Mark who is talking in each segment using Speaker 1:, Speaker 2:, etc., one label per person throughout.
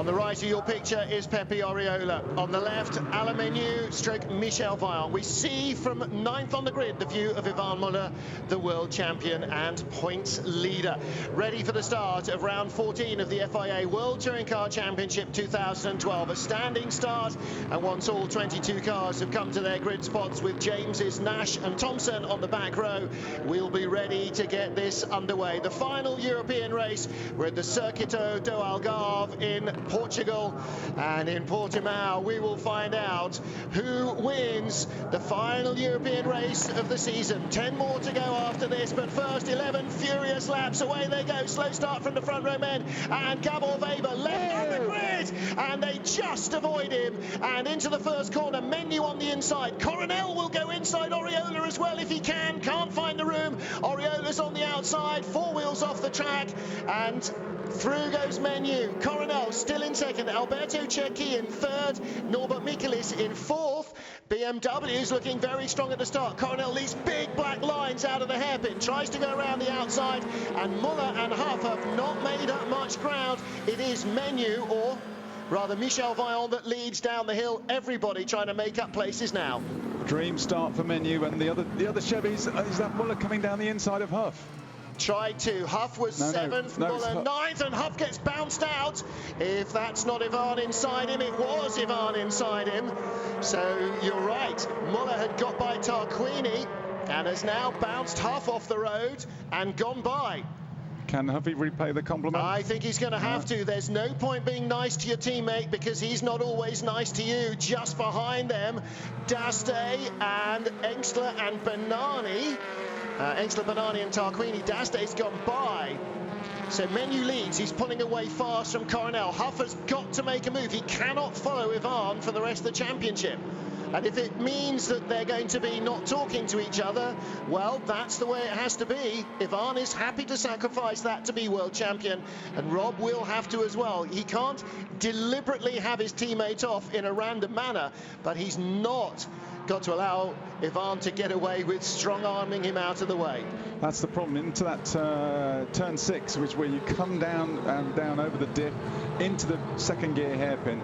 Speaker 1: On the right of your picture is Pepe Oriola. On the left, Alain Menu stroke Michel Vaillant. We see from 9th on the grid the view of Yvan Muller, the world champion and points leader. Ready for the start of round 14 of the FIA World Touring Car Championship 2012. A standing start, and once all 22 cars have come to their grid spots with James's, Nash and Thompson on the back row, we'll be ready to get this underway. The final European race, we're at the Circuito do Algarve in Portugal, and in Portimao we will find out who wins the final European race of the season. 10 more to go after this, but first 11 furious laps. Away they go. Slow start from the front row men, and Gabor Weber left on the grid, and they just avoid him, and into the first corner. Menu on the inside. Coronel will go inside Oriola as well if he can. Can't find the room. Oriola's on the outside, 4 wheels off the track, and through goes Menu. Coronel still in second. Alberto Cecchi in third. Norbert Michelis in fourth. BMW's looking very strong at the start. Coronel leads big black lines out of the hairpin. Tries to go around the outside. And Muller and Huff have not made up much ground. It is Menu, or rather Michel Vaillant, that leads down the hill. Everybody trying to make up places now.
Speaker 2: Dream start for Menu, and the other Chevys. Is that Muller coming down the inside of Huff?
Speaker 1: Tried to. Huff was 7th, Muller 9th, and Huff gets bounced out. If that's not Yvan inside him, it was Yvan inside him. So you're right, Muller had got by Tarquini and has now bounced Huff off the road and gone by.
Speaker 2: Can Huffy repay the compliment?
Speaker 1: I think he's going to have to. There's no point being nice to your teammate because he's not always nice to you. Just behind them, Daste and Engstler and Bernani. Engstler, Bernani and Tarquini. Daste's gone by. So Menu leads. He's pulling away fast from Coronel. Huff has got to make a move. He cannot follow Yvan for the rest of the championship. And if it means that they're going to be not talking to each other, well, that's the way it has to be. Yvan is happy to sacrifice that to be world champion, and Rob will have to as well. He can't deliberately have his teammate off in a random manner, but he's not got to allow Yvan to get away with strong-arming him out of the way.
Speaker 2: That's the problem. Into that turn 6, which where you come down and down over the dip into the second gear hairpin.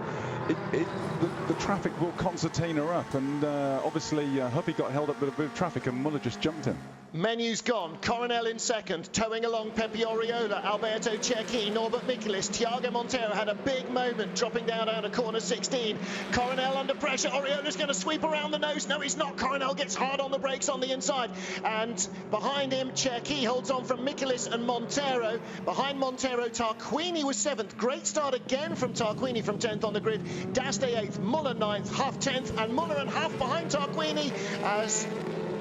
Speaker 2: The traffic will concertina up, and obviously Huffy got held up with a bit of traffic, and Muller just jumped him.
Speaker 1: Menu's gone. Coronel in second, towing along Pepe Oriola, Alberto Cecchi, Norbert Michelis. Thiago Monteiro had a big moment dropping down out of corner 16. Coronel under pressure. Oriola's going to sweep around the nose. No, he's not. Coronel gets hard on the brakes on the inside, and behind him Cecchi holds on from Michelis and Monteiro. Behind Monteiro, Tarquini was 7th. Great start again from Tarquini from 10th on the grid. Daste 8th, Muller 9th, Huff 10th, and Muller and Huff behind Tarquini as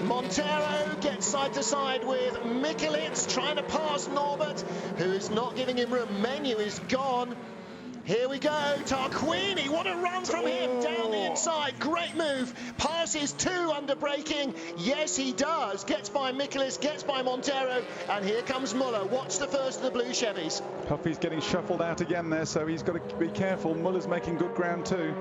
Speaker 1: Monteiro gets side to side with Michelis, trying to pass Norbert, who is not giving him room. Menu is gone. Here we go, Tarquini, what a run from him down the inside. Great move, passes 2 under braking. Yes, he does. Gets by Michelis, gets by Monteiro, and here comes Muller. Watch the first of the blue Chevys.
Speaker 2: Huffy's getting shuffled out again there, so he's got to be careful. Muller's making good ground too.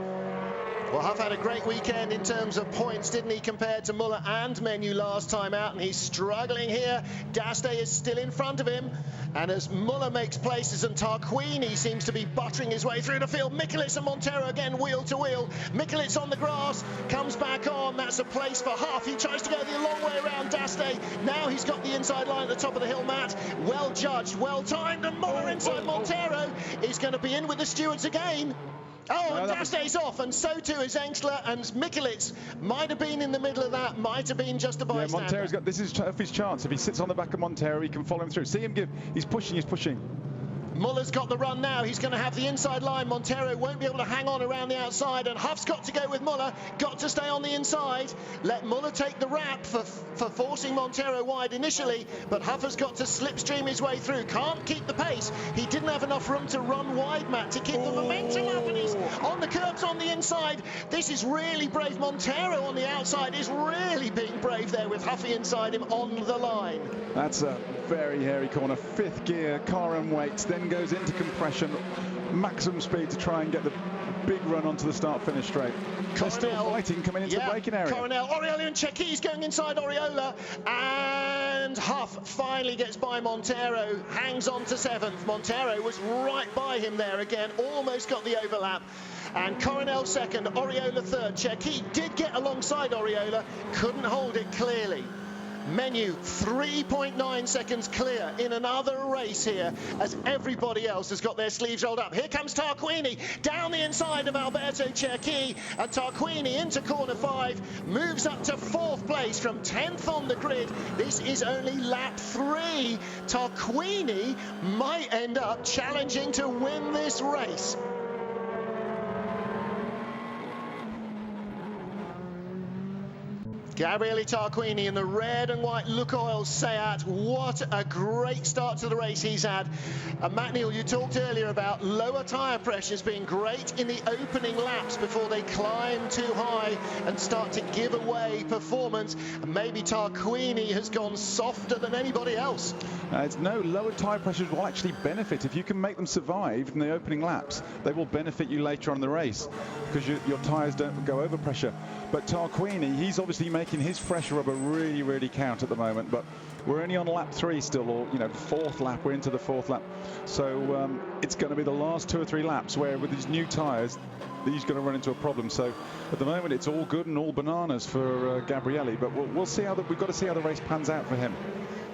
Speaker 1: Well, Huff had a great weekend in terms of points, didn't he, compared to Muller and Menu last time out, and he's struggling here. Daste is still in front of him, and as Muller makes places and Tarquini seems to be buttering his way through the field, Michelis and Monteiro again wheel to wheel. Michelis on the grass, comes back on. That's a place for Huff. He tries to go the long way around Daste. Now he's got the inside line at the top of the hill, Matt. Well judged, well timed, and Muller inside Monteiro is going to be in with the stewards again. Oh, and Daste's off, and so too is Engstler, and Michelis might have been in the middle of that, might have been just a bystander.
Speaker 2: Yeah, Monteiro's got, this is Huffy's chance. If he sits on the back of Monteiro, he can follow him through. See him give, he's pushing.
Speaker 1: Muller's got the run now. He's going to have the inside line. Monteiro won't be able to hang on around the outside, and Huff's got to go with Muller. Got to stay on the inside. Let Muller take the rap for forcing Monteiro wide initially, but Huff has got to slipstream his way through. Can't keep the pace. He didn't have enough room to run wide, Matt, to keep the momentum up, and he's on the curbs on the inside. This is really brave. Monteiro on the outside is really being brave there with Huffy inside him on the line.
Speaker 2: That's a very hairy corner. 5th gear, car and weights, then goes into compression, maximum speed to try and get the big run onto the start-finish straight. They're still fighting coming into the braking area.
Speaker 1: Coronel, Oriola and Cecchi's going inside Oriola, and Huff finally gets by Montero, hangs on to 7th. Montero was right by him there again, almost got the overlap. And Coronel 2nd, Oriola 3rd. Cecchi did get alongside Oriola, couldn't hold it clearly. Menu 3.9 seconds clear in another race here, as everybody else has got their sleeves rolled up. Here comes Tarquini down the inside of Alberto Cecchi, and Tarquini into corner 5 moves up to 4th place from 10th on the grid. This is only lap 3. Tarquini might end up challenging to win this race. Gabriele Tarquini in the red and white Lukoil Seat. What a great start to the race he's had. Matt Neal, you talked earlier about lower tyre pressures being great in the opening laps before they climb too high and start to give away performance. And maybe Tarquini has gone softer than anybody else.
Speaker 2: It's no, lower tyre pressures will actually benefit. If you can make them survive in the opening laps, they will benefit you later on in the race because your tyres don't go over pressure. But Tarquini, he's obviously making his fresh rubber really, really count at the moment. But we're only on lap 3 still, or, you know, 4th lap. We're into the 4th lap. So it's going to be the last 2 or 3 laps where with these new tyres, he's going to run into a problem. So at the moment, it's all good and all bananas for Gabriele. But we'll see how we've got to see how the race pans out for him.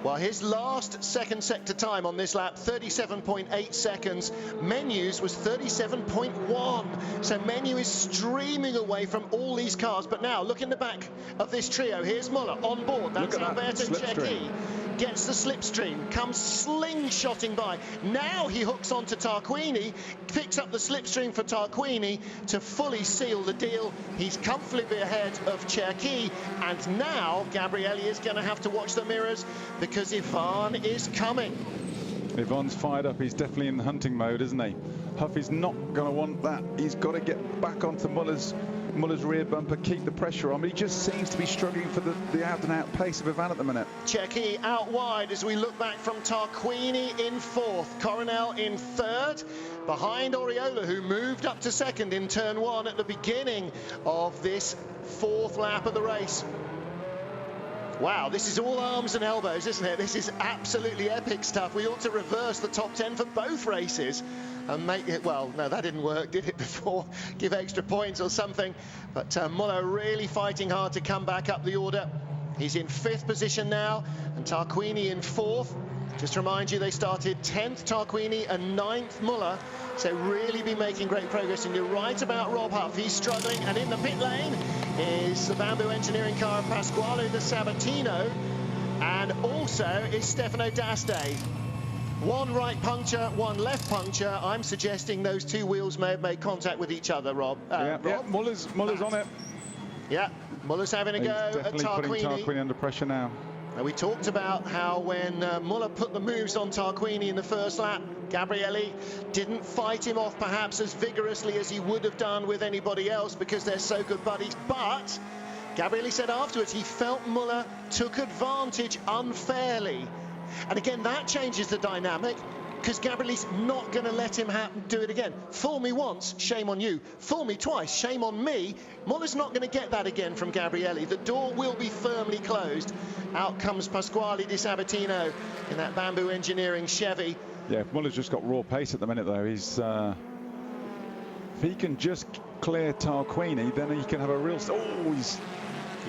Speaker 1: Well, his last second sector time on this lap, 37.8 seconds. Menu's was 37.1. So Menu is streaming away from all these cars. But now, look in the back of this trio. Here's Muller on board. That's Alberto Cecchi. Gets the slipstream, comes slingshotting by. Now he hooks onto Tarquini, picks up the slipstream for Tarquini to fully seal the deal. He's comfortably ahead of Cecchi, and now Gabriele is going to have to watch the mirrors because Ivan is coming.
Speaker 2: Ivan's fired up. He's definitely in hunting mode, isn't he? Huff is not going to want that. He's got to get back onto Muller's rear bumper, keep the pressure on, but he just seems to be struggling for the out-and-out pace of Ivan at the minute.
Speaker 1: Cecchi out wide as we look back from Tarquini in 4th, Coronel in 3rd, behind Oriola, who moved up to 2nd in turn 1 at the beginning of this 4th lap of the race. Wow, this is all arms and elbows, isn't it? This is absolutely epic stuff. We ought to reverse the top 10 for both races and make it, well, no, that didn't work, did it, before? Give extra points or something. But Muller really fighting hard to come back up the order. He's in 5th position now, and Tarquini in 4th. Just to remind you, they started 10th Tarquini and 9th Muller, so really be making great progress. And you're right about Rob Huff. He's struggling, and in the pit lane is the Bamboo Engineering car of Pasquale de Sabatino, and also is Stefano D'Aste. One right puncture, one left puncture. I'm suggesting those 2 wheels may have made contact with each other, Rob.
Speaker 2: Rob? Muller's on it.
Speaker 1: Yeah, Muller's having a go at Tarquini.
Speaker 2: Putting Tarquini under pressure now.
Speaker 1: And we talked about how when Muller put the moves on Tarquini in the first lap, Gabriele didn't fight him off perhaps as vigorously as he would have done with anybody else because they're so good buddies. But Gabriele said afterwards he felt Muller took advantage unfairly. And again, that changes the dynamic because Gabriele's not going to let him do it again. Fool me once, shame on you. Fool me twice, shame on me. Muller's not going to get that again from Gabriele. The door will be firmly closed. Out comes Pasquale di Sabatino in that Bamboo Engineering Chevy.
Speaker 2: Yeah, Muller's just got raw pace at the minute, though. He's if he can just clear Tarquini, then he can have a real... Oh, he's...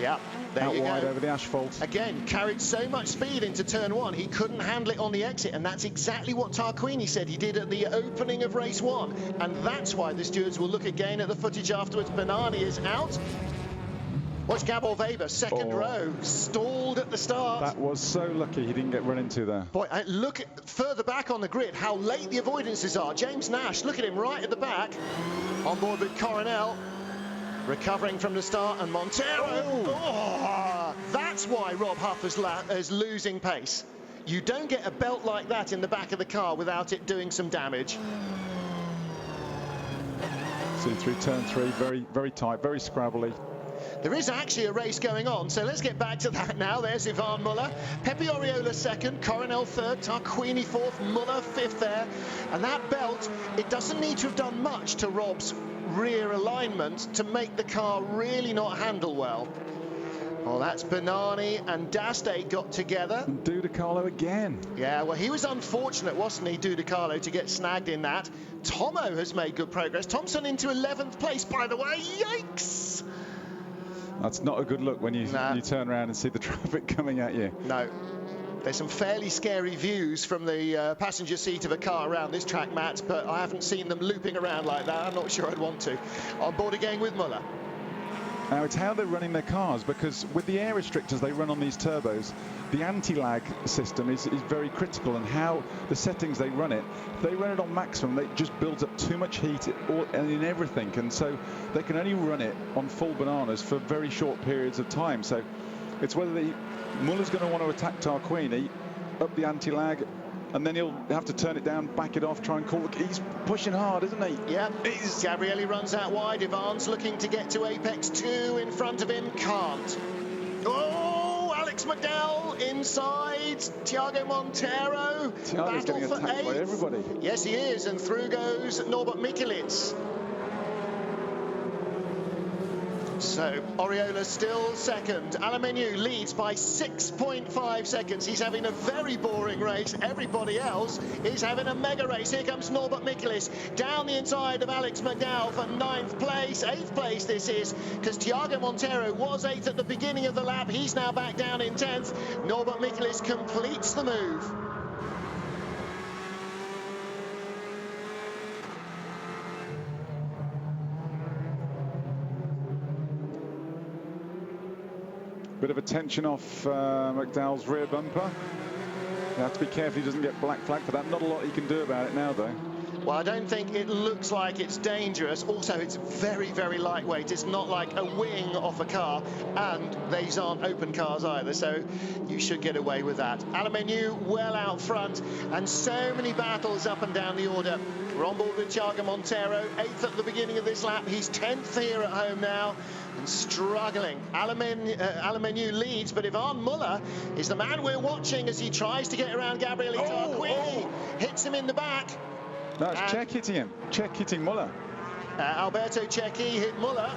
Speaker 1: Yeah, there
Speaker 2: out
Speaker 1: you
Speaker 2: wide
Speaker 1: go.
Speaker 2: Over the asphalt.
Speaker 1: Again, carried so much speed into turn 1, he couldn't handle it on the exit, and that's exactly what Tarquini said he did at the opening of race 1. And that's why the stewards will look again at the footage afterwards. Bernani is out. Watch Gabor Weber, second row, stalled at the start.
Speaker 2: That was so lucky he didn't get run into there.
Speaker 1: Boy, look further back on the grid, how late the avoidances are. James Nash, look at him right at the back, on board with Coronel. Recovering from the start, and Montero. Oh, that's why Rob Huff is losing pace. You don't get a belt like that in the back of the car without it doing some damage.
Speaker 2: See through turn 3, very, very tight, very scrabbly.
Speaker 1: There is actually a race going on, so let's get back to that now. There's Ivan Muller, Pepe Oriola second, Coronel third, Tarquini fourth, Muller fifth there. And that belt, it doesn't need to have done much to Rob's rear alignment to make the car really not handle well. Well, that's Bernani and Daste got together.
Speaker 2: And Dudicalo again.
Speaker 1: Yeah, well, he was unfortunate, wasn't he, Dudicalo, to get snagged in that. Tomo has made good progress. Thompson into 11th place, by the way. Yikes!
Speaker 2: That's not a good look when you turn around and see the traffic coming at you.
Speaker 1: No. There's some fairly scary views from the passenger seat of a car around this track, Matt, but I haven't seen them looping around like that. I'm not sure I'd want to. On board again with Muller.
Speaker 2: Now, it's how they're running their cars, because with the air restrictors they run on these turbos, the anti-lag system is very critical, and how the settings they run it, if they run it on maximum, it just builds up too much heat in everything, and so they can only run it on full bananas for very short periods of time. So it's whether Muller's going to want to attack Tarquini, up the anti-lag, and then he'll have to turn it down, back it off, try and call. He's pushing hard, isn't he?
Speaker 1: Yeah, Gabrielli runs out wide. Ivan's looking to get to apex 2 in front of him. Can't. Oh, Alex McDowell inside. Thiago Montero.
Speaker 2: Thiago's getting attacked by everybody.
Speaker 1: Yes, he is. And through goes Norbert Mikulits. So Oriola still second. Alemeniu leads by 6.5 seconds. He's having a very boring race. Everybody else is having a mega race. Here comes Norbert Mikulits down the inside of Alex McDowell for 9th place. 8th place this is, because Thiago Montero was 8th at the beginning of the lap. He's now back down in 10th. Norbert Mikulits completes the move.
Speaker 2: Bit of a tension off McDowell's rear bumper. You have to be careful he doesn't get black flag for that. Not a lot he can do about it now, though.
Speaker 1: Well, I don't think it looks like it's dangerous. Also, it's very, very lightweight. It's not like a wing off a car, and these aren't open cars either, so you should get away with that. Alemeniu well out front, and so many battles up and down the order. We're on board with Thiago Montero, 8th at the beginning of this lap. He's 10th here at home now, and struggling. Alemeniu leads, but Ivan Muller is the man we're watching as he tries to get around Gabriele Tarquini. Hits him in the back.
Speaker 2: No, it's Cech hitting him. Cech hitting Muller.
Speaker 1: Alberto Cecchi hit Muller,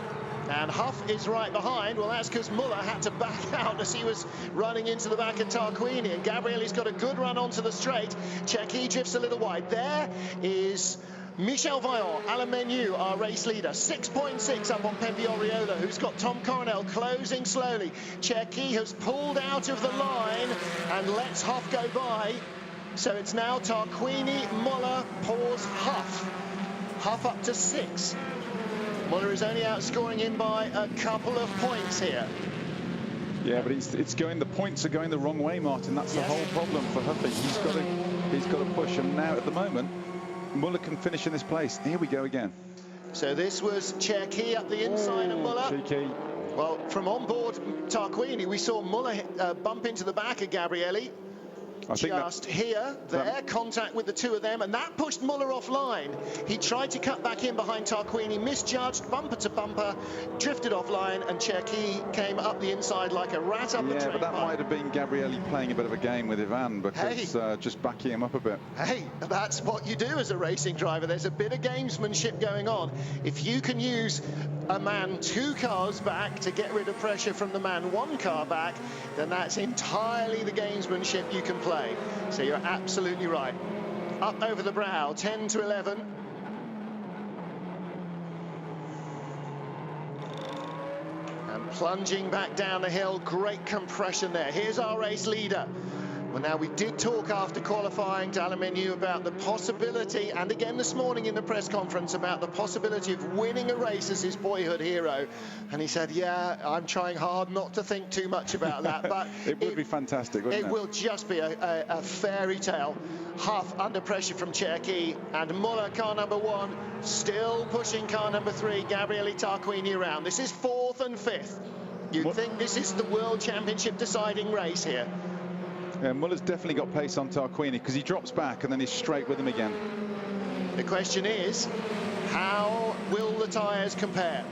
Speaker 1: and Huff is right behind. Well, that's because Muller had to back out as he was running into the back of Tarquini, and Gabrielli's got a good run onto the straight. Cecchi drifts a little wide. There is Michel Vaillant, Alemeniu, our race leader, 6.6 up on Pepe Oriola, who's got Tom Coronel closing slowly. Cecchi has pulled out of the line and lets Huff go by. So it's now Tarquini, Muller, Paws, Huff. Huff up to 6. Muller is only outscoring him by a couple of points here.
Speaker 2: Yeah, but it's going. The points are going the wrong way, Martin. That's the whole problem for Huffy. He's got to push, and now at the moment, Muller can finish in this place. Here we go again.
Speaker 1: So this was Cecchi up the inside of Muller.
Speaker 2: Cheeky.
Speaker 1: Well, from on board Tarquini, we saw Muller bump into the back of Gabrielli. There, contact with the two of them, and that pushed Muller offline. He tried to cut back in behind Tarquini, misjudged, bumper to bumper, drifted offline, and Cecchi came up the inside like a rat up the train.
Speaker 2: Yeah, but that might have been Gabrielli playing a bit of a game with Ivan, because just backing him up a bit.
Speaker 1: Hey, that's what you do as a racing driver. There's a bit of gamesmanship going on. If you can use a man 2 cars back to get rid of pressure from the man 1 car back, then that's entirely the gamesmanship you can play. So you're absolutely right. Up over the brow, 10 to 11. And plunging back down the hill, great compression there. Here's our race leader. Well, now, we did talk after qualifying to Alemeniu about the possibility, and again this morning in the press conference, about the possibility of winning a race as his boyhood hero. And he said, yeah, I'm trying hard not to think too much about that. But
Speaker 2: it would be fantastic, wouldn't it?
Speaker 1: It will just be a fairy tale. Huff under pressure from Cecchi, and Muller, car number 1, still pushing car number 3, Gabriele Tarquini, around. This is 4th and 5th. You'd think this is the World Championship deciding race here.
Speaker 2: Yeah, Muller's definitely got pace on Tarquini, because he drops back and then he's straight with him again.
Speaker 1: The question is, how will the tyres compare?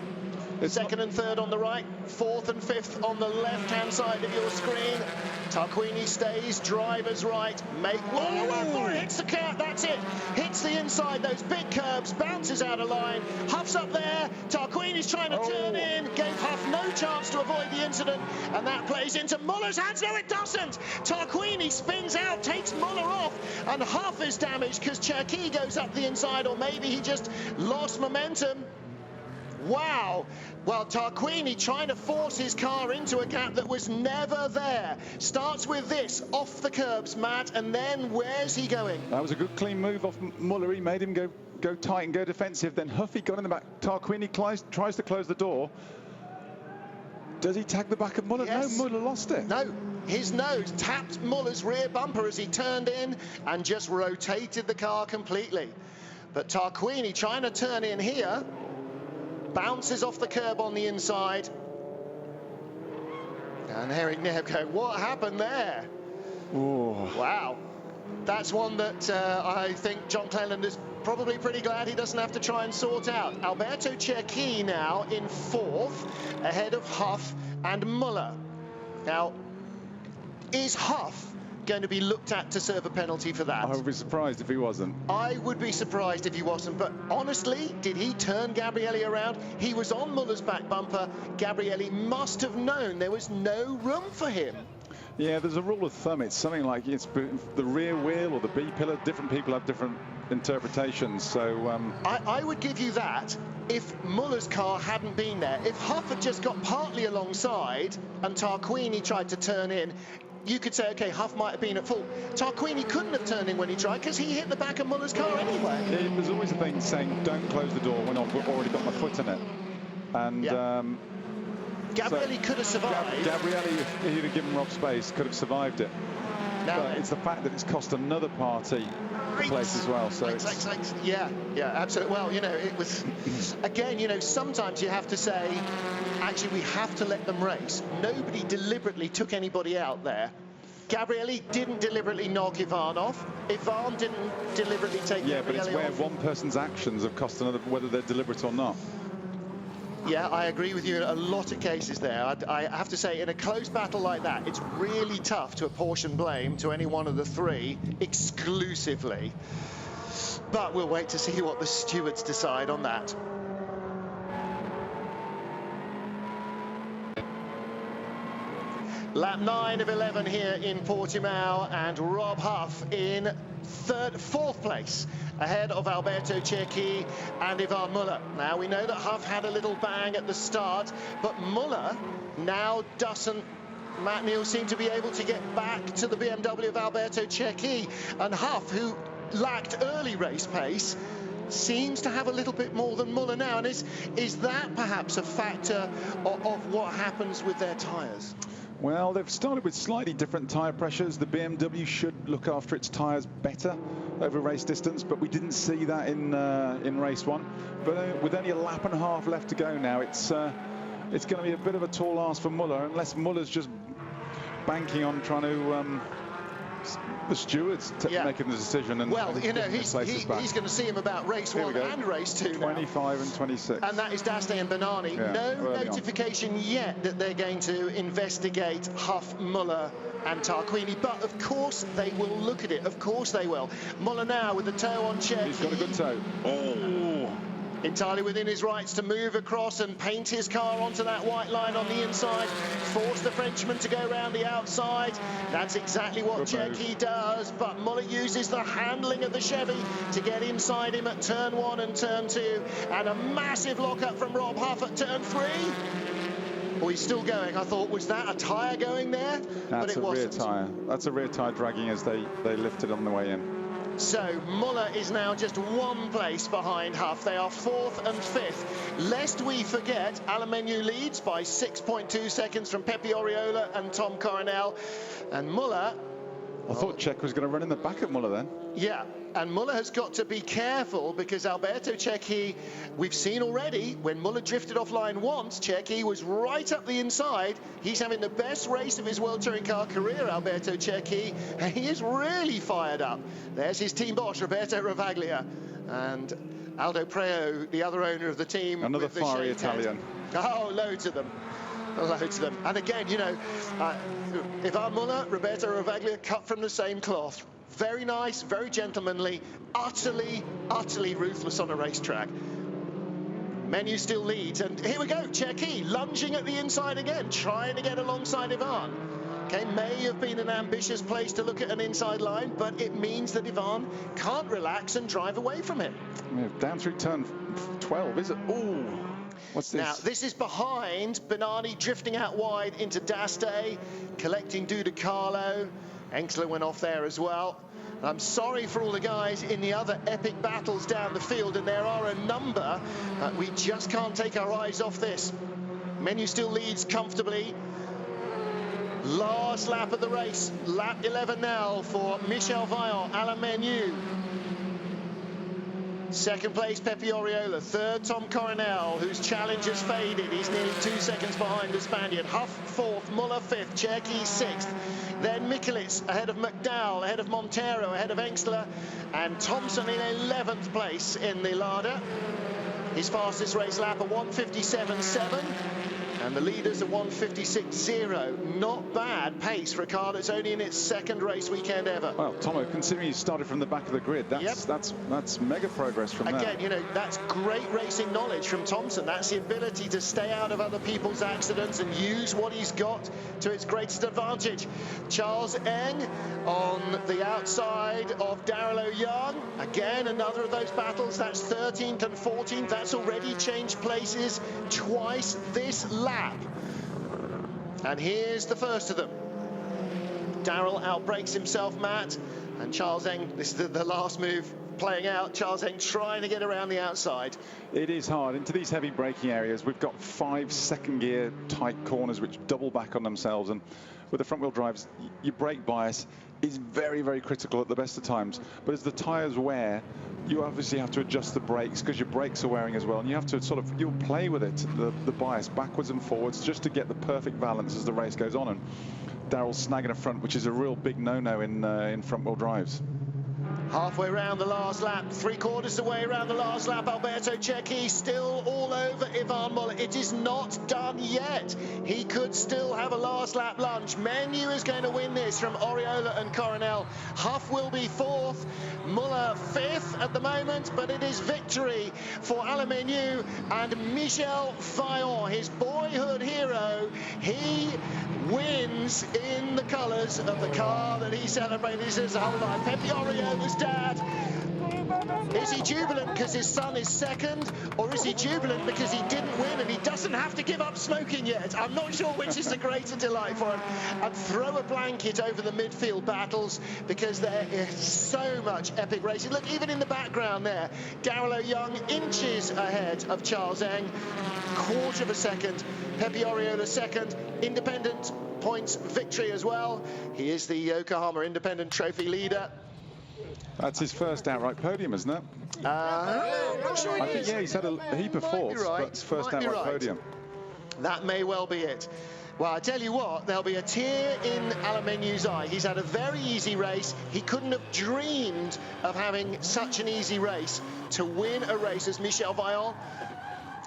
Speaker 1: Second and third on the right, fourth and fifth on the left-hand side of your screen. Tarquini stays, driver's right, whoa, hits the curb, that's it. Hits the inside, those big curbs, bounces out of line. Huff's up there, Tarquini's trying to turn in, gave Huff no chance to avoid the incident, and that plays into Muller's hands. No, it doesn't. Tarquini spins out, takes Muller off, and Huff is damaged because Cherki goes up the inside, or maybe he just lost momentum. Wow. Well, Tarquini trying to force his car into a gap that was never there. Starts with this, off the curbs, Matt, and then where's he going?
Speaker 2: That was a good clean move off Muller. He made him go tight and go defensive. Then Huffy got in the back. Tarquini tries to close the door. Does he tag the back of Muller?
Speaker 1: Yes.
Speaker 2: No, Muller lost it.
Speaker 1: No, his nose tapped Muller's rear bumper as he turned in and just rotated the car completely. But Tarquini trying to turn in here. Bounces off the curb on the inside. And Eric Neb going, what happened there?
Speaker 2: Ooh.
Speaker 1: Wow. That's one that I think John Cleland is probably pretty glad he doesn't have to try and sort out. Alberto Cherki now in fourth, ahead of Huff and Muller. Now, is Huff going to be looked at to serve a penalty for that?
Speaker 2: I would be surprised if he wasn't.
Speaker 1: I would be surprised if he wasn't, but honestly, did he turn Gabrielli around? He was on Muller's back bumper. Gabrielli must have known there was no room for him.
Speaker 2: Yeah, there's a rule of thumb. It's something like it's the rear wheel or the B pillar. Different people have different interpretations. So
Speaker 1: I would give you that if Muller's car hadn't been there. If Huff had just got partly alongside and Tarquini tried to turn in, you could say, OK, Huff might have been at fault. Tarquini couldn't have turned in when he tried because he hit the back of Muller's car anyway.
Speaker 2: Yeah, there's always a thing saying, don't close the door when I've already got my foot in it. And
Speaker 1: yeah. Gabrielli could have survived.
Speaker 2: Gabrielli, if he'd have given Rob space, could have survived it.
Speaker 1: Now,
Speaker 2: but it's the fact that it's cost another party the place as well. So
Speaker 1: yeah, absolutely. Well, you know, it was again, you know, sometimes you have to say, actually, we have to let them race. Nobody deliberately took anybody out there. Gabrielli didn't deliberately knock Ivan off. Ivan didn't deliberately take Gabrielli off.
Speaker 2: Yeah, but it's where one person's actions have cost another, whether they're deliberate or not.
Speaker 1: Yeah, I agree with you in a lot of cases there. I have to say, in a close battle like that, it's really tough to apportion blame to any one of the three exclusively. But we'll wait to see what the stewards decide on that. Lap 9 of 11 here in Portimao, and Rob Huff in fourth place, ahead of Alberto Cherki and Ivan Muller. Now, we know that Huff had a little bang at the start, but Muller now doesn't, Matt Neal, seem to be able to get back to the BMW of Alberto Cherki. And Huff, who lacked early race pace, seems to have a little bit more than Muller now. And is that perhaps a factor of what happens with their tyres?
Speaker 2: Well, they've started with slightly different tyre pressures. The BMW should look after its tyres better over race distance, but we didn't see that in race one. But with only a lap and a half left to go now, it's going to be a bit of a tall ask for Muller, unless Muller's just banking on trying to the stewards making the decision. And
Speaker 1: well, you know, he's going to see him about race one and race two
Speaker 2: 25
Speaker 1: now.
Speaker 2: and 26.
Speaker 1: And that is Daste and Bernani. Yeah, no notification yet that they're going to investigate Huff, Muller and Tarquini. But, of course, they will look at it. Of course they will. Muller now with the toe on Cherki.
Speaker 2: He's got a good toe.
Speaker 1: Oh. Entirely within his rights to move across and paint his car onto that white line on the inside, force the Frenchman to go around the outside. That's exactly what Cherki does, but Muller uses the handling of the Chevy to get inside him at turn 1 and turn 2, and a massive lock-up from Rob Huff at turn 3. Oh, he's still going. I thought, was that a tyre going there?
Speaker 2: That's but it wasn't. Rear tyre. That's a rear tyre dragging as they lifted on the way in.
Speaker 1: So Muller is now just one place behind Huff. They are fourth and fifth. Lest we forget, Alemanyu leads by 6.2 seconds from Pepe Oriola and Tom Coronel. And Muller...
Speaker 2: I thought Czech was going to run in the back of Muller then.
Speaker 1: Yeah, and Muller has got to be careful because Alberto Cherki, we've seen already, when Muller drifted offline once, Cherki was right up the inside. He's having the best race of his World Touring Car career, Alberto Cherki, and he is really fired up. There's his team boss, Roberto Ravaglia. And Aldo Preo, the other owner of the team.
Speaker 2: Another fiery Italian.
Speaker 1: Oh, loads of them. Loads of them. And again, you know, Ivan Muller, Roberto Ravaglia, cut from the same cloth. Very nice, very gentlemanly, utterly ruthless on a racetrack. Menu still leads, and here we go, Cherki lunging at the inside again, trying to get alongside Ivan. Okay, may have been an ambitious place to look at an inside line, but it means that Ivan can't relax and drive away from him.
Speaker 2: Yeah, down through turn 12, is it? Ooh, what's this?
Speaker 1: Now, this is behind Benani, drifting out wide into D'Aste, collecting Dudicalo. Engsler went off there as well. I'm sorry for all the guys in the other epic battles down the field, and there are a number. We just can't take our eyes off this. Menu still leads comfortably. Last lap of the race, lap 11 now for Michel Vaillant, Alain Menu. Second place, Pepe Oriola. Third, Tom Coronel, whose challenge has faded. He's nearly 2 seconds behind the Spaniard. Huff fourth, Muller fifth, Cherki sixth. Then Mikulits ahead of McDowell, ahead of Montero, ahead of Engsler, and Thompson in 11th place in the Lada. His fastest race lap, a 1:57.7. And the leaders are 1:56.0. Not bad pace for a car that's only in its second race weekend ever.
Speaker 2: Well, Tomo, considering you started from the back of the grid, that's mega progress from there.
Speaker 1: Again, you know, that's great racing knowledge from Thompson. That's the ability to stay out of other people's accidents and use what he's got to its greatest advantage. Charles Eng on the outside of Daryl O'Young. Again, another of those battles. That's 13th and 14th. That's already changed places twice this lap. And here's the first of them. Daryl outbrakes himself, Matt, and Charles Eng, this is the last move playing out. Charles Eng trying to get around the outside.
Speaker 2: It is hard. Into these heavy braking areas, we've got 5 second gear tight corners which double back on themselves, and with the front wheel drives, your brake bias is very, very critical at the best of times. But as the tyres wear, you obviously have to adjust the brakes because your brakes are wearing as well, and you have to you'll play with it, the bias backwards and forwards, just to get the perfect balance as the race goes on. And Daryl's snagging a front, which is a real big no-no in front wheel drives.
Speaker 1: Halfway around the last lap, 3/4 the way around the last lap, Alberto Cherki still all over Ivan Muller. It is not done yet. He could still have a last lap lunge. Menu is going to win this from Oriola and Coronel. Huff will be 4th, Muller 5th at the moment, but it is victory for Alain Menu and Michel Vaillant, his boyhood hero. He wins in the colours of the car that he celebrated his whole life. Pepe Oriola's dad. Is he jubilant because his son is second, or is he jubilant because he didn't win and he doesn't have to give up smoking yet? I'm not sure which is the greater delight for him. And throw a blanket over the midfield battles, because there is so much epic racing. Look, even in the background there, Daryl O'Young inches ahead of Charles Eng, 1/4 of a second. Pepe Oriola second, independent points victory as well. He is the Yokohama Independent Trophy leader.
Speaker 2: That's his first outright podium, isn't it?
Speaker 1: I'm not sure
Speaker 2: I think, yeah, he's had a heap of fourths, but it's first outright podium.
Speaker 1: That may well be it. Well, I tell you what, there'll be a tear in Alain Menu's eye. He's had a very easy race. He couldn't have dreamed of having such an easy race to win a race as Michel Vaillant.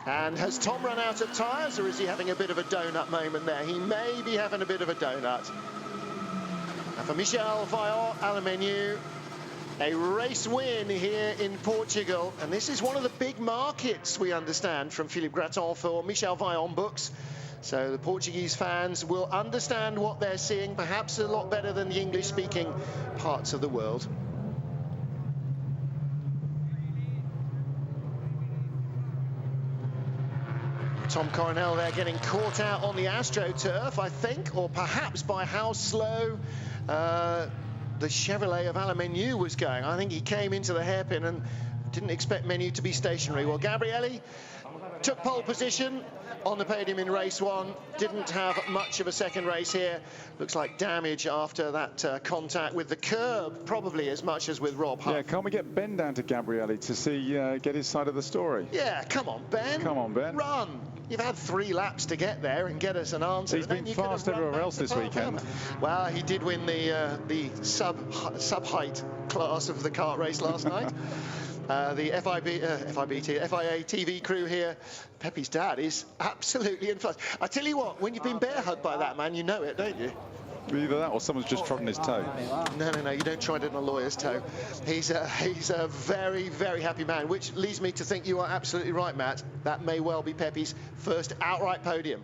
Speaker 1: And has Tom run out of tyres, or is he having a bit of a donut moment there? He may be having a bit of a donut. And for Michel Vaillant, Alain Menu, a race win here in Portugal. And this is one of the big markets, we understand, from Philippe Graton for Michel Vaillant books. So the Portuguese fans will understand what they're seeing, perhaps a lot better than the English-speaking parts of the world. Tom Coronel there getting caught out on the AstroTurf, I think, or perhaps by how slow the Chevrolet of Alain Menu was going. I think he came into the hairpin and didn't expect Menu to be stationary. Well, Gabrielli took pole position on the podium in race 1. Didn't have much of a second race here. Looks like damage after that contact with the curb, probably as much as with Rob Huff.
Speaker 2: Yeah, can't we get Ben down to Gabrielli to see, get his side of the story?
Speaker 1: Yeah, come on, Ben.
Speaker 2: Come on, Ben.
Speaker 1: Run. You've had 3 laps to get there and get us an answer.
Speaker 2: He's been fast everywhere else this weekend.
Speaker 1: Well, he did win the sub-height class of the kart race last night. The FIA TV crew here. Pepe's dad is absolutely in flux. I tell you what, when you've been bear hugged by that man, you know it, don't you?
Speaker 2: Either that or someone's just trodden his toe.
Speaker 1: No, you don't trod it on a lawyer's toe. He's a very, very happy man, which leads me to think you are absolutely right, Matt. That may well be Pepe's first outright podium.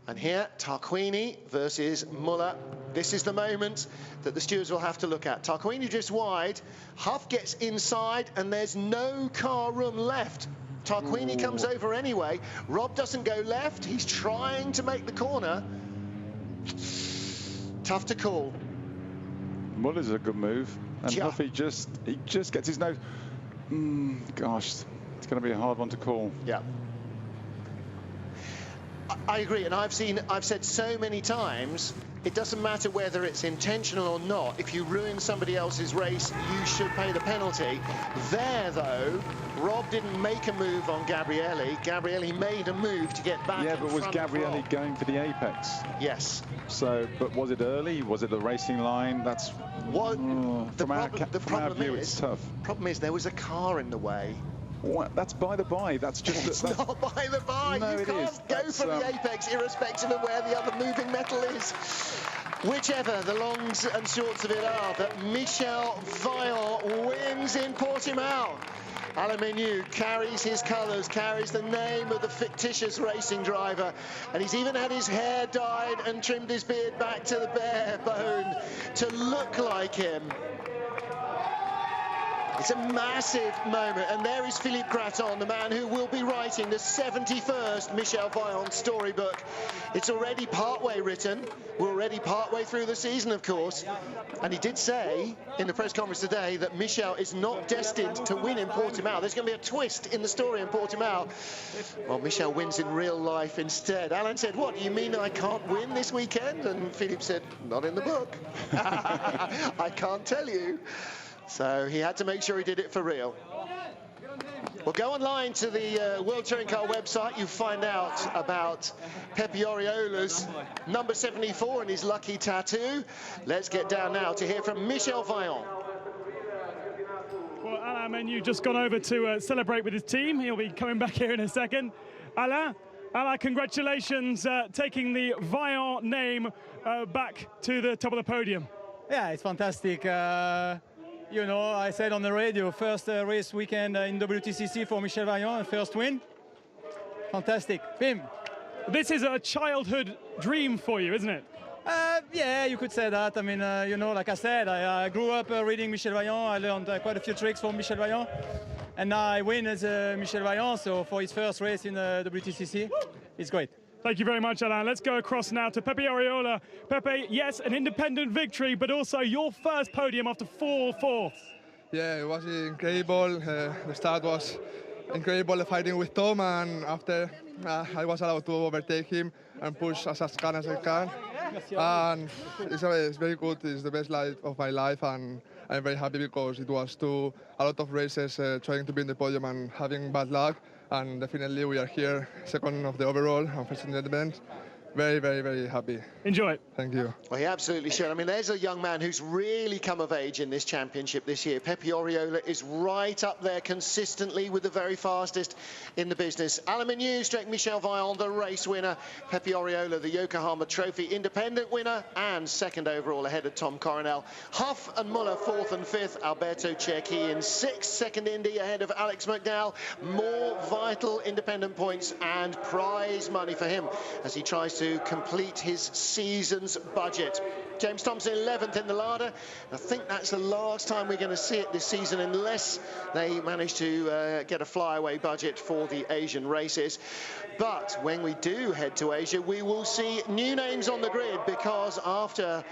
Speaker 1: And here, Tarquini versus Muller. This is the moment that the stewards will have to look at. Tarquini drifts wide, Huff gets inside, and there's no car room left. Tarquini comes over anyway. Rob doesn't go left. He's trying to make the corner. Tough to call.
Speaker 2: Muller's a good move, and Huff, he just gets his nose. Gosh, it's going to be a hard one to call.
Speaker 1: Yeah. I agree, and I've said so many times, it doesn't matter whether it's intentional or not. If you ruin somebody else's race, you should pay the penalty. There, though, Rob didn't make a move on Gabrielli. Gabrielli made a move to get back.
Speaker 2: Yeah, but was Gabrielli going for the apex?
Speaker 1: Yes.
Speaker 2: So, but was it early? Was it the racing line? That's
Speaker 1: what
Speaker 2: from our view, it's tough.
Speaker 1: Problem is, there was a car in the way.
Speaker 2: What? That's by the by. That's just.
Speaker 1: It's not by the by.
Speaker 2: No,
Speaker 1: you can't go for the apex, irrespective of where the other moving metal is. Whichever the longs and shorts of it are, that Michel Vaillant wins in Portimao. Alain Menu carries his colours, carries the name of the fictitious racing driver, and he's even had his hair dyed and trimmed his beard back to the bare bone to look like him. It's a massive moment, and there is Philippe Graton, the man who will be writing the 71st Michel Vaillant storybook. It's already partway written. We're already partway through the season, of course. And he did say in the press conference today that Michel is not destined to win in Portimao. There's going to be a twist in the story in Portimao. Well, Michel wins in real life instead. Alan said, what, do you mean I can't win this weekend? And Philippe said, not in the book. I can't tell you. So he had to make sure he did it for real. Well, go online to the World Touring Car website. You find out about Pepe Oriola's number 74 and his lucky tattoo. Let's get down now to hear from Michel Vaillant.
Speaker 3: Well, Alain Menu just gone over to celebrate with his team. He'll be coming back here in a second. Alain, congratulations taking the Vaillant name back to the top of the podium.
Speaker 4: Yeah, it's fantastic. You know, I said on the radio, first race weekend in WTCC for Michel Vaillant, first win. Fantastic. Bim.
Speaker 3: This is a childhood dream for you, isn't it?
Speaker 4: Yeah, you could say that. I mean, you know, like I said, I grew up reading Michel Vaillant. I learned quite a few tricks from Michel Vaillant. And now I win as Michel Vaillant, so for his first race in WTCC, it's great.
Speaker 3: Thank you very much, Alain. Let's go across now to Pepe Oriola. Pepe, yes, an independent victory, but also your first podium after 4 fourths.
Speaker 5: Yeah, it was incredible. The start was incredible, fighting with Tom, and after I was allowed to overtake him and push as hard as I can. And it's very good. It's the best life of my life, and I'm very happy because it was a lot of races trying to be in the podium and having bad luck. And definitely we are here, second of the overall and first in the event. Very, very, very happy.
Speaker 3: Enjoy it.
Speaker 5: Thank you.
Speaker 1: Well, he absolutely should. I mean, there's a young man who's really come of age in this championship this year. Pepe Oriola is right up there consistently with the very fastest in the business. Alain Menu, Michel Vaillant, the race winner. Pepe Oriola, the Yokohama Trophy independent winner and second overall ahead of Tom Coronel. Huff and Muller, 4th and 5th. Alberto Cerchi in 6th, second Indy ahead of Alex McDowell. More vital independent points and prize money for him as he tries to complete his season's budget. James Thompson 11th in the Lada. I think that's the last time we're going to see it this season unless they manage to get a flyaway budget for the Asian races. But when we do head to Asia, we will see new names on the grid, because after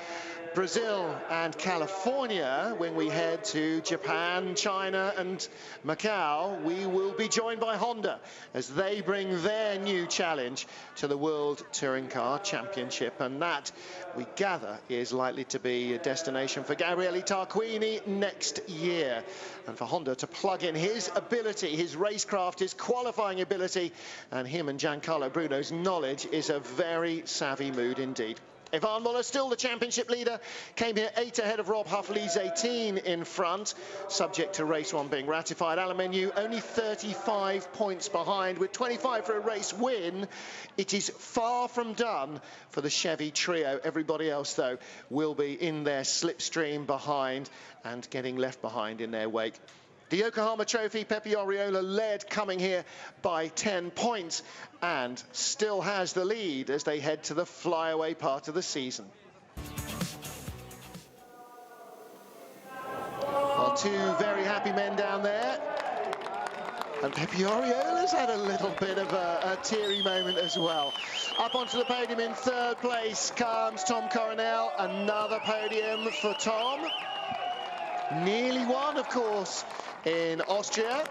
Speaker 1: Brazil and California, when we head to Japan, China and Macau, we will be joined by Honda as they bring their new challenge to the World Touring Car Championship, and that, we gather, is likely to be a destination for Gabriele Tarquini next year, and for Honda to plug in his ability, his racecraft, his qualifying ability, and him and Giancarlo Bruno's knowledge is a very savvy move indeed. Yvan Muller, still the championship leader, came here 8 ahead of Rob Huffley's 18 in front, subject to race 1 being ratified. Alameneu only 35 points behind, with 25 for a race win. It is far from done for the Chevy trio. Everybody else, though, will be in their slipstream behind and getting left behind in their wake. The Yokohama Trophy, Pepe Oriola led coming here by 10 points and still has the lead as they head to the flyaway part of the season. Well, 2 very happy men down there. And Pepe Oriola's had a little bit of a teary moment as well. Up onto the podium in 3rd place comes Tom Coronel. Another podium for Tom. Nearly won, of course, in Austria.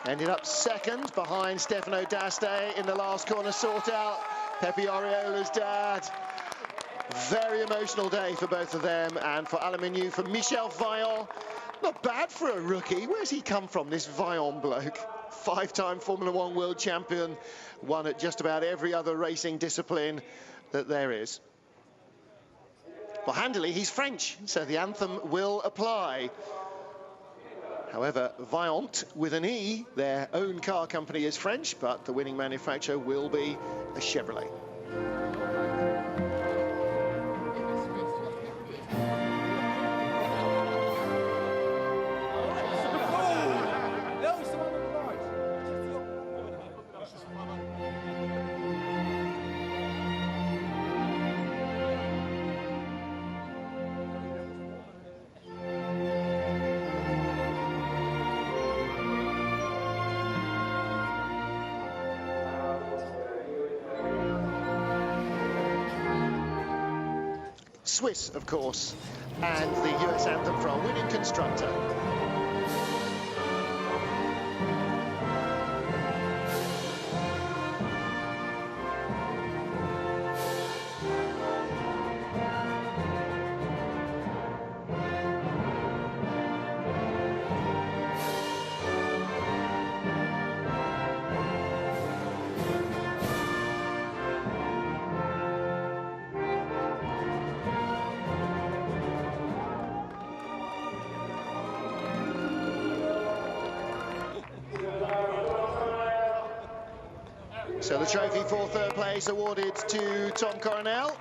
Speaker 1: Ended up 2nd behind Stefano D'Aste in the last corner. Sought out Pepe Oriola's dad. Very emotional day for both of them, and for Alameneu, for Michel Vaillant. Not bad for a rookie. Where's he come from, this Vaillant bloke? 5-time Formula 1 world champion, won at just about every other racing discipline that there is. Well, handily, he's French, so the anthem will apply. However, Vaillant, with an E, their own car company is French, but the winning manufacturer will be a Chevrolet. Swiss, of course, and the US anthem for our winning constructor. So the trophy for 3rd place awarded to Tom Coronel,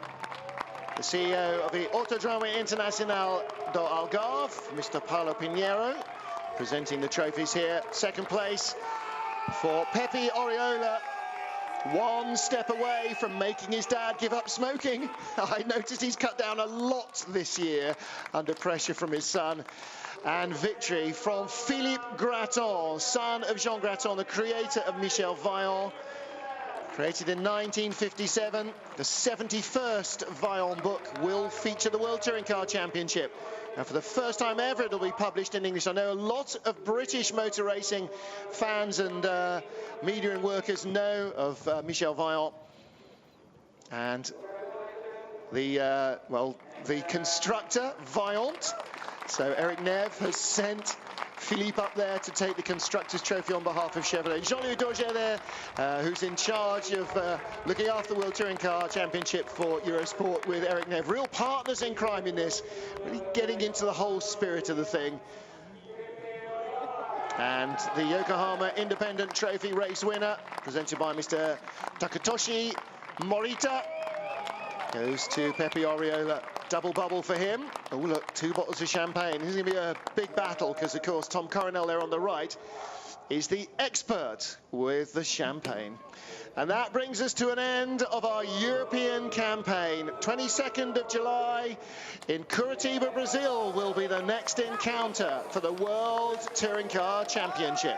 Speaker 1: the CEO of the Autodromo Internacional do Algarve, Mr. Paulo Pinheiro, presenting the trophies here. 2nd place for Pepe Oriola, 1 step away from making his dad give up smoking. I noticed he's cut down a lot this year under pressure from his son. And victory from Philippe Gratton, son of Jean Gratton, the creator of Michel Vaillant. Created in 1957, the 71st Vaillant book will feature the World Touring Car Championship. And for the first time ever, it'll be published in English. I know a lot of British motor racing fans and media and workers know of Michel Vaillant. And the, well, the constructor, Vaillant. So Eric Neve has sent Philippe up there to take the Constructors' Trophy on behalf of Chevrolet. Jean-Louis Daugé there, who's in charge of looking after the World Touring Car Championship for Eurosport with Eric Neve. Real partners in crime in this, really getting into the whole spirit of the thing. And the Yokohama Independent Trophy race winner, presented by Mr. Takatoshi Morita, goes to Pepe Oriola. Double bubble for him. Oh, look, 2 bottles of champagne. This is going to be a big battle because, of course, Tom Coronel there on the right is the expert with the champagne. And that brings us to an end of our European campaign. 22nd of July in Curitiba, Brazil will be the next encounter for the World Touring Car Championship.